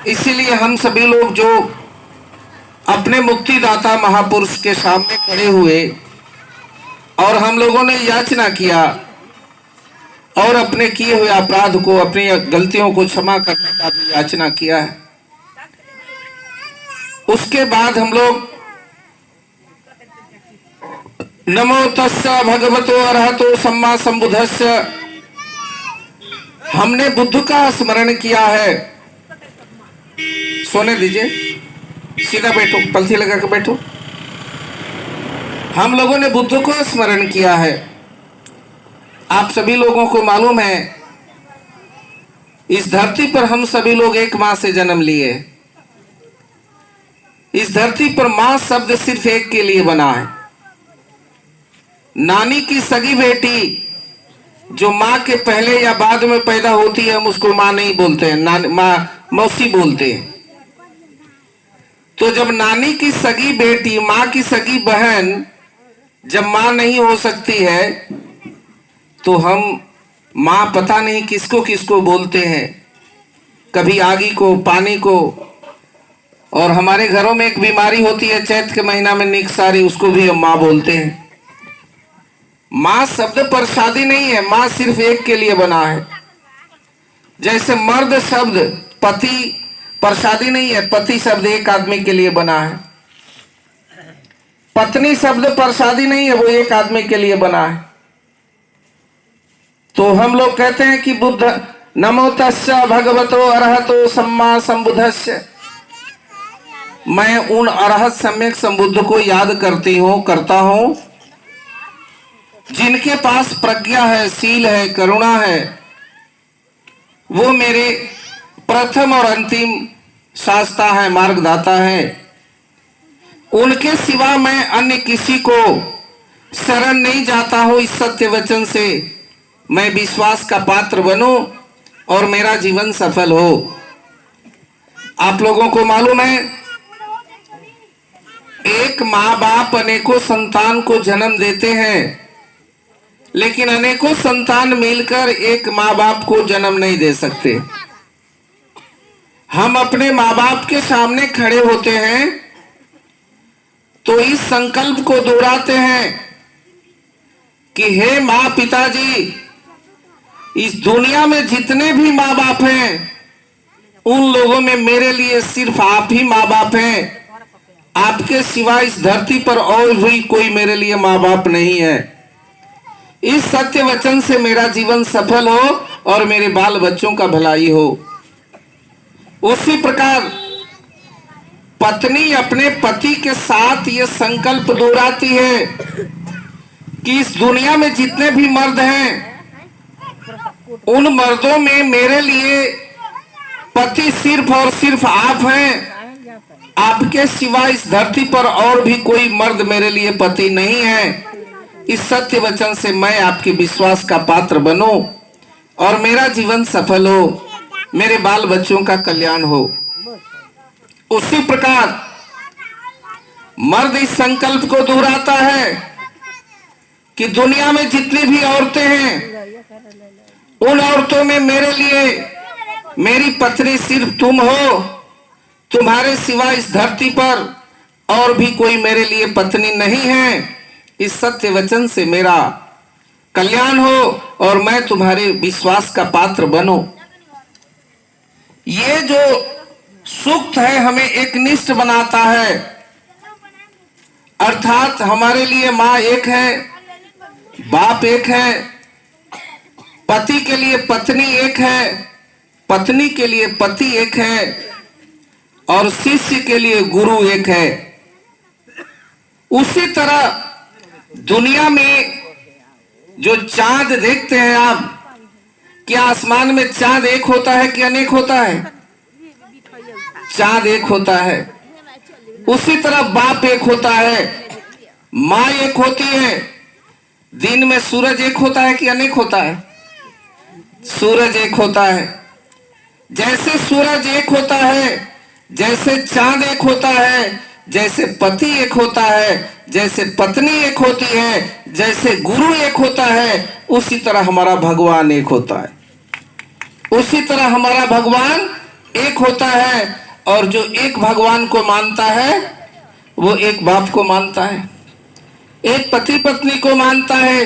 इसीलिए हम सभी लोग जो अपने मुक्तिदाता महापुरुष के सामने खड़े हुए और हम लोगों ने याचना किया और अपने किए हुए अपराध को, अपनी गलतियों को क्षमा करने का भी याचना किया है। उसके बाद हम लोग नमो तस्स भगवतो अरहतो सम्मा संबुद्धस्स, हमने बुद्ध का स्मरण किया है। सोने दीजिए, सीधा बैठो, पलथी लगा कर बैठो। हम लोगों ने बुद्ध को स्मरण किया है। आप सभी लोगों को मालूम है इस धरती पर हम सभी लोग एक मां से जन्म लिए। इस धरती पर मां शब्द सिर्फ एक के लिए बना है। नानी की सगी बेटी जो मां के पहले या बाद में पैदा होती है, हम उसको मां नहीं बोलते हैं, मां मौसी बोलते हैं। तो जब नानी की सगी बेटी, मां की सगी बहन जब मां नहीं हो सकती है तो हम मां पता नहीं किसको किसको बोलते हैं, कभी आगी को, पानी को। और हमारे घरों में एक बीमारी होती है चैत के महीना में, निकसारी, उसको भी हम मां बोलते हैं। मां शब्द प्रसादी नहीं है, मां सिर्फ एक के लिए बना है। जैसे मर्द शब्द पति प्रसादी नहीं है, पति शब्द एक आदमी के लिए बना है। पत्नी शब्द प्रसादी नहीं है, वो एक आदमी के लिए बना है। तो हम लोग कहते हैं कि बुद्ध नमो तस्स भगवतो अरहतो सम्मा संबुद्धस्स, मैं उन अरहत सम्यक संबुद्ध को याद करता हूं जिनके पास प्रज्ञा है, शील है, करुणा है। वो मेरे प्रथम और अंतिम शास्ता है, मार्गदाता है। उनके सिवा मैं अन्य किसी को शरण नहीं जाता हूं। इस सत्य वचन से मैं विश्वास का पात्र बनूं और मेरा जीवन सफल हो। आप लोगों को मालूम है एक माँ बाप अनेकों संतान को जन्म देते हैं, लेकिन अनेकों संतान मिलकर एक माँ बाप को जन्म नहीं दे सकते। हम अपने माँ बाप के सामने खड़े होते हैं तो इस संकल्प को दोहराते हैं कि हे माँ पिताजी, इस दुनिया में जितने भी माँ बाप हैं उन लोगों में मेरे लिए सिर्फ आप ही माँ बाप हैं। आपके सिवा इस धरती पर और भी कोई मेरे लिए माँ बाप नहीं है। इस सत्य वचन से मेरा जीवन सफल हो और मेरे बाल बच्चों का भलाई हो। उसी प्रकार पत्नी अपने पति के साथ ये संकल्प दोहराती है कि इस दुनिया में जितने भी मर्द हैं उन मर्दों में मेरे लिए पति सिर्फ और सिर्फ आप हैं। आपके सिवा इस धरती पर और भी कोई मर्द मेरे लिए पति नहीं है। इस सत्य वचन से मैं आपके विश्वास का पात्र बनूं और मेरा जीवन सफल हो, मेरे बाल बच्चों का कल्याण हो। उसी प्रकार मर्द इस संकल्प को दोहराता है कि दुनिया में जितनी भी औरतें हैं उन औरतों में मेरे लिए मेरी पत्नी सिर्फ तुम हो। तुम्हारे सिवा इस धरती पर और भी कोई मेरे लिए पत्नी नहीं है। इस सत्य वचन से मेरा कल्याण हो और मैं तुम्हारे विश्वास का पात्र बनूं। ये जो सूक्त है हमें एकनिष्ठ बनाता है, अर्थात हमारे लिए माँ एक है, बाप एक है, पति के लिए पत्नी एक है, पत्नी के लिए पति एक है और शिष्य के लिए गुरु एक है। उसी तरह दुनिया में जो चांद देखते हैं आप, क्या आसमान में चांद एक होता है कि अनेक होता है? चांद एक होता है। उसी तरह बाप एक होता है, माँ एक होती है। दिन में सूरज एक होता है कि अनेक होता है? सूरज एक होता है। जैसे सूरज एक होता है, जैसे चांद एक होता है, जैसे पति एक होता है, जैसे पत्नी एक होती है, जैसे गुरु एक होता है, उसी तरह हमारा भगवान एक होता है। उसी तरह हमारा भगवान एक होता है, और जो एक भगवान को मानता है वो एक बाप को मानता है, एक पति पत्नी को मानता है।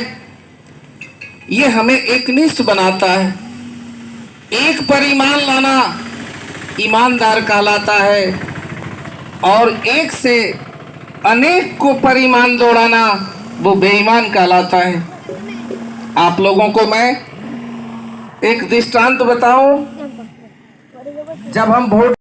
ये हमें एकनिष्ठ बनाता है। एक पर ईमान लाना ईमानदार कहलाता है, और एक से अनेक को पर ईमान दौड़ाना वो बेईमान कहलाता है। आप लोगों को मैं एक दृष्टांत बताऊं। जब हम वोट